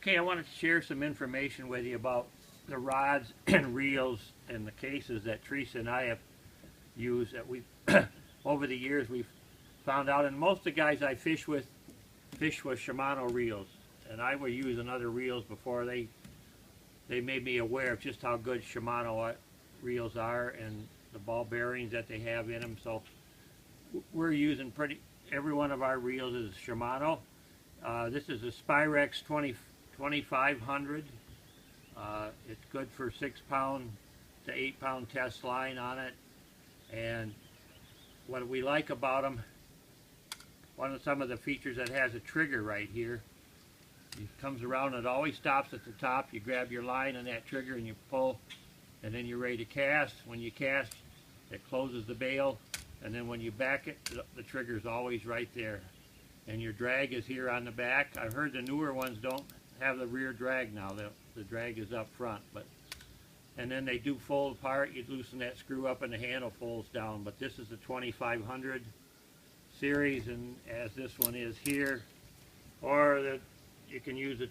Okay, I want to share some information with you about the rods and reels and the cases that Teresa and I have used that we over the years we've found out, and most of the guys I fish with Shimano reels, and I were using other reels before they made me aware of just how good Shimano reels are and the ball bearings that they have in them. So we're using every one of our reels is Shimano. This is a Spyrex 2500. It's good for 6 pound to 8 pound test line on it. And what we like about them, some of the features, that has a trigger right here. It comes around, it always stops at the top. You grab your line on that trigger and you pull, and then you're ready to cast. When you cast, it closes the bail, and then when you back it, the trigger is always right there. And your drag is here on the back. I've heard the newer ones don't have the rear drag now. The drag is up front, and then they do fold apart. You loosen that screw up and the handle folds down. But this is the 2500 series, and as this one is here, or you can use a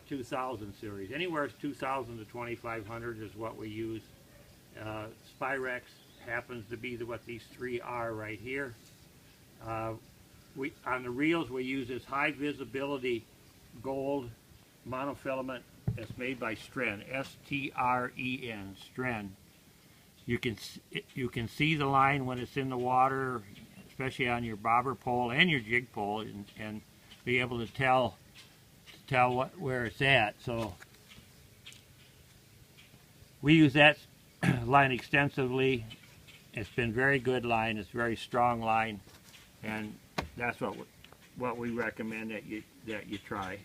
2000 series. Anywhere 2000 to 2500 is what we use. Spyrex happens to be what these three are right here. On the reels we use this high visibility gold monofilament. It's made by Stren, S-T-R-E-N, Stren. You can see the line when it's in the water, especially on your bobber pole and your jig pole, and be able to tell where it's at. So we use that line extensively. It's been very good line. It's very strong line, and that's what we recommend that you try.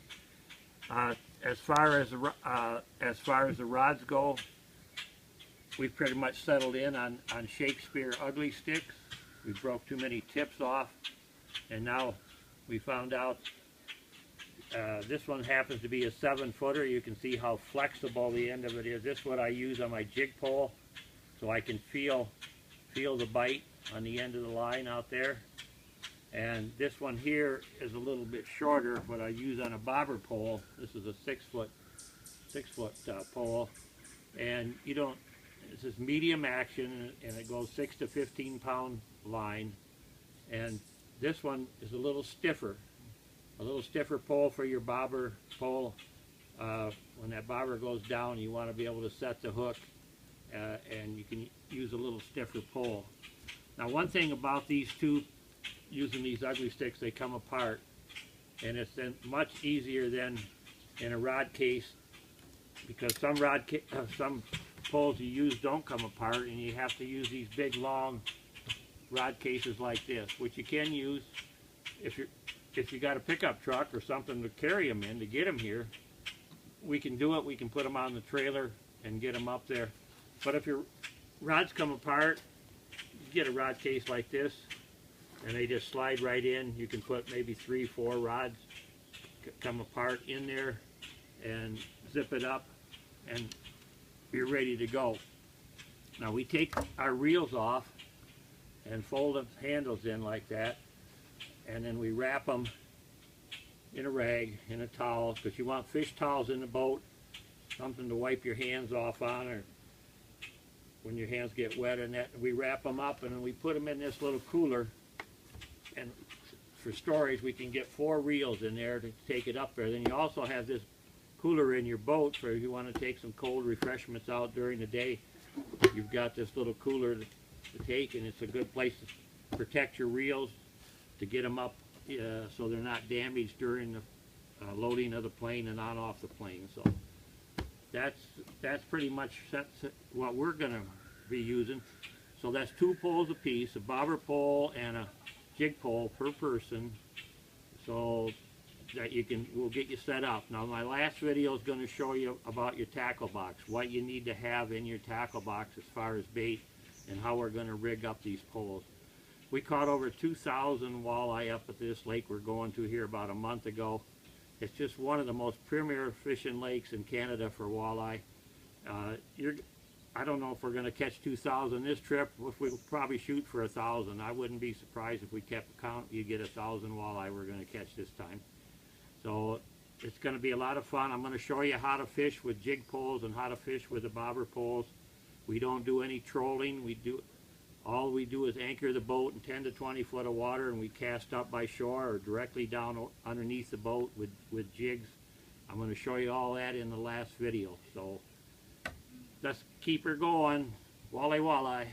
As far as the rods go, we've pretty much settled in on Shakespeare ugly sticks. We broke too many tips off, and now we found out this one happens to be a 7-footer. You can see how flexible the end of it is. This is what I use on my jig pole, so I can feel the bite on the end of the line out there. And this one here is a little bit shorter, what I use on a bobber pole. This is a 6-foot pole, and this is medium action, and it goes 6 to 15 pound line. And this one is a little stiffer pole for your bobber pole. When that bobber goes down, you want to be able to set the hook, and you can use a little stiffer pole. Now, one thing about these two, using these ugly sticks, they come apart, and it's then much easier than in a rod case, because some poles you use don't come apart, and you have to use these big long rod cases like this, which you can use if you got a pickup truck or something to carry them in to get them here. We can do it. We can put them on the trailer and get them up there. But if your rods come apart, you get a rod case like this, and they just slide right in. You can put maybe 3-4 rods come apart in there and zip it up, and you're ready to go. Now we take our reels off and fold the handles in like that, and then we wrap them in a rag, in a towel, because you want fish towels in the boat, something to wipe your hands off on, or when your hands get wet, and that. We wrap them up, and then we put them in this little cooler. And for storage, we can get 4 reels in there to take it up there. Then you also have this cooler in your boat for if you want to take some cold refreshments out during the day. You've got this little cooler to take, and it's a good place to protect your reels, to get them up so they're not damaged during the loading of the plane and on off the plane. So that's pretty much what we're going to be using. So that's 2 poles a piece, a bobber pole and a jig pole per person, so that we'll get you set up. Now my last video is going to show you about your tackle box, what you need to have in your tackle box as far as bait, and how we're going to rig up these poles. We caught over 2,000 walleye up at this lake we're going to here about a month ago. It's just one of the most premier fishing lakes in Canada for walleye. I don't know if we're going to catch 2,000 this trip. We'll probably shoot for 1,000. I wouldn't be surprised if we kept count. You get 1,000 walleye we're going to catch this time. So it's going to be a lot of fun. I'm going to show you how to fish with jig poles and how to fish with the bobber poles. We don't do any trolling. All we do is anchor the boat in 10 to 20 foot of water, and we cast up by shore or directly down underneath the boat with jigs. I'm going to show you all that in the last video. So let's keep her going. Walleye, walleye.